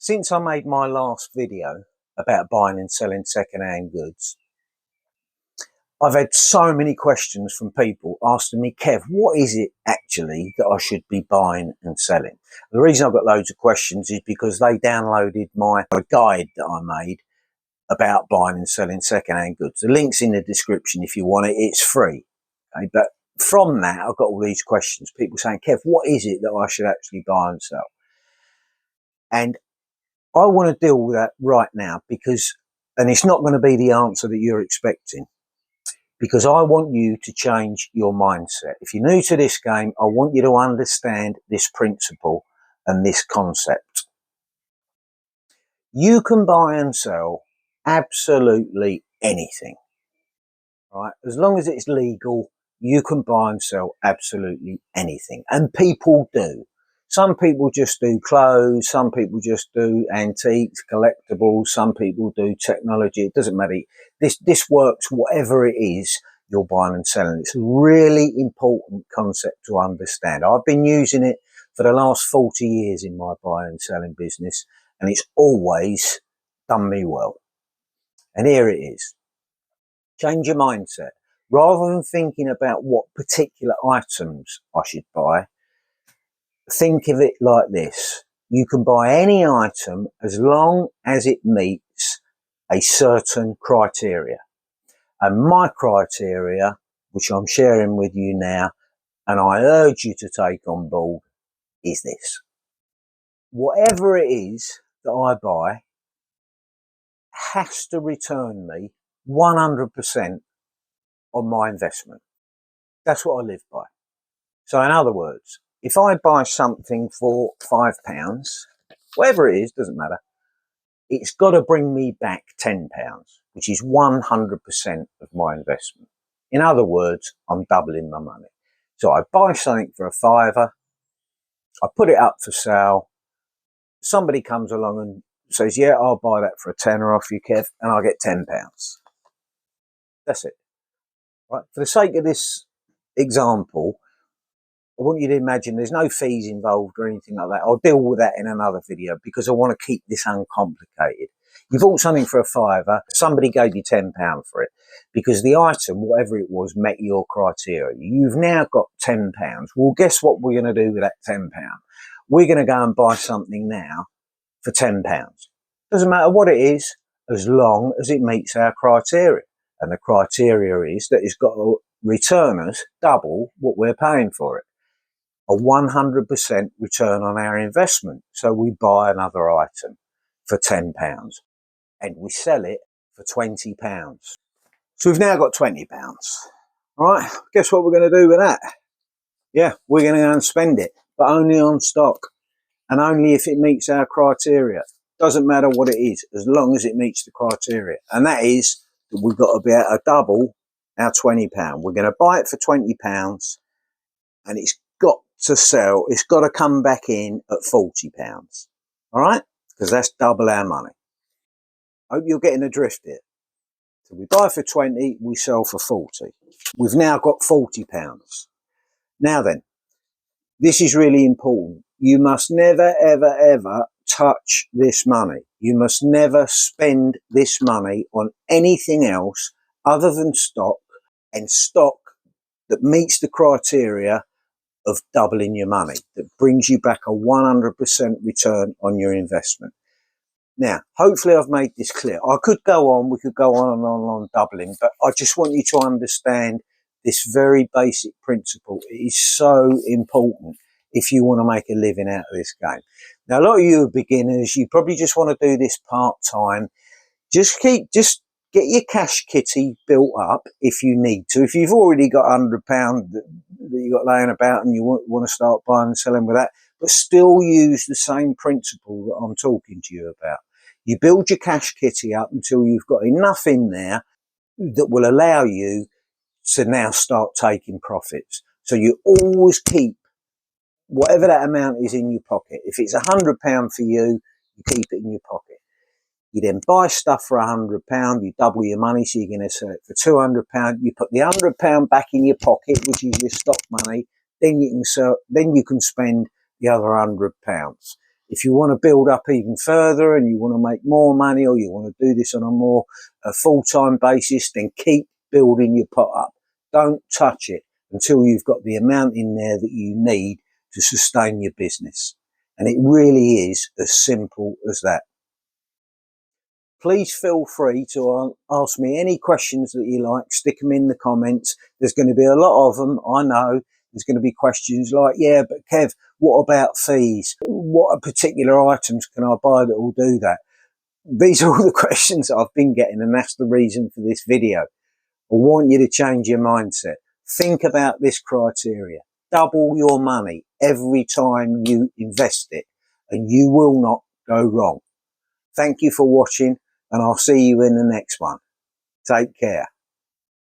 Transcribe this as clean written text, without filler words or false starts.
Since I made my last video about buying and selling second-hand goods, I've had so many questions from people asking me, Kev, what is it actually that I should be buying and selling? The reason I've got loads of questions is because they downloaded my guide that I made about buying and selling second-hand goods. The link's in the description if you want it. It's free. Okay? But from that, I've got all these questions. People saying, Kev, what is it that I should actually buy and sell? And I want to deal with that right now and it's not going to be the answer that you're expecting, because I want you to change your mindset. If you're new to this game, I want you to understand this principle and this concept. You can buy and sell absolutely anything, right? As long as it's legal, you can buy and sell absolutely anything. And people do. Some people just do clothes, some people just do antiques, collectibles, some people do technology. It doesn't matter. This works whatever it is you're buying and selling. It's a really important concept to understand. I've been using it for the last 40 years in my buying and selling business, and it's always done me well. And here it is. Change your mindset. Rather than thinking about what particular items I should buy, think of it like this. You can buy any item as long as it meets a certain criteria. And my criteria, which I'm sharing with you now, and I urge you to take on board, is this. Whatever it is that I buy has to return me 100% on my investment. That's what I live by. So in other words, if I buy something for £5, whatever it is, doesn't matter, it's got to bring me back £10, which is 100% of my investment. In other words, I'm doubling my money. So I buy something for £5, I put it up for sale, somebody comes along and says, yeah, I'll buy that for a tenner off you, Kev, and I get £10. That's it. Right? For the sake of this example, I want you to imagine there's no fees involved or anything like that. I'll deal with that in another video because I want to keep this uncomplicated. You bought something for £5, somebody gave you £10 for it because the item, whatever it was, met your criteria. You've now got £10. Well, guess what we're going to do with that £10? We're going to go and buy something now for £10. Doesn't matter what it is, as long as it meets our criteria. And the criteria is that it's got to return us double what we're paying for it. A 100% return on our investment. So we buy another item for £10 and we sell it for £20. So we've now got £20. Right? Guess what we're going to do with that? Yeah, we're going to go and spend it, but only on stock and only if it meets our criteria. Doesn't matter what it is, as long as it meets the criteria. And that is that we've got to be able to double our £20. We're going to buy it for £20 and it's got to sell, it's got to come back in at £40. All right? Because that's double our money. Hope you're getting the drift here. So we buy for 20, we sell for 40. We've now got £40. Now then, this is really important. You must never, ever, ever touch this money. You must never spend this money on anything else other than stock, and stock that meets the criteria of doubling your money, that brings you back a 100% return on your investment. Now, hopefully I've made this clear. I could go on, we could go on and on doubling, but I just want you to understand this very basic principle. It is so important if you want to make a living out of this game. Now, a lot of you are beginners. You probably just want to do this part-time. Just get your cash kitty built up if you need to. If you've already got £100 that you got laying about and you want to start buying and selling with that, but still use the same principle that I'm talking to you about. You build your cash kitty up until you've got enough in there that will allow you to now start taking profits. So you always keep whatever that amount is in your pocket. If it's £100 for you, you keep it in your pocket. You then buy stuff for £100, you double your money, so you're going to sell it for £200. You put the £100 back in your pocket, which is your stock money. Then you can spend the other £100. If you want to build up even further and you want to make more money, or you want to do this on a more full-time basis, then keep building your pot up. Don't touch it until you've got the amount in there that you need to sustain your business. And it really is as simple as that. Please feel free to ask me any questions that you like. Stick them in the comments. There's going to be a lot of them, I know. There's going to be questions like, yeah, but Kev, what about fees? What particular items can I buy that will do that? These are all the questions that I've been getting, and that's the reason for this video. I want you to change your mindset. Think about this criteria. Double your money every time you invest it, and you will not go wrong. Thank you for watching, and I'll see you in the next one. Take care.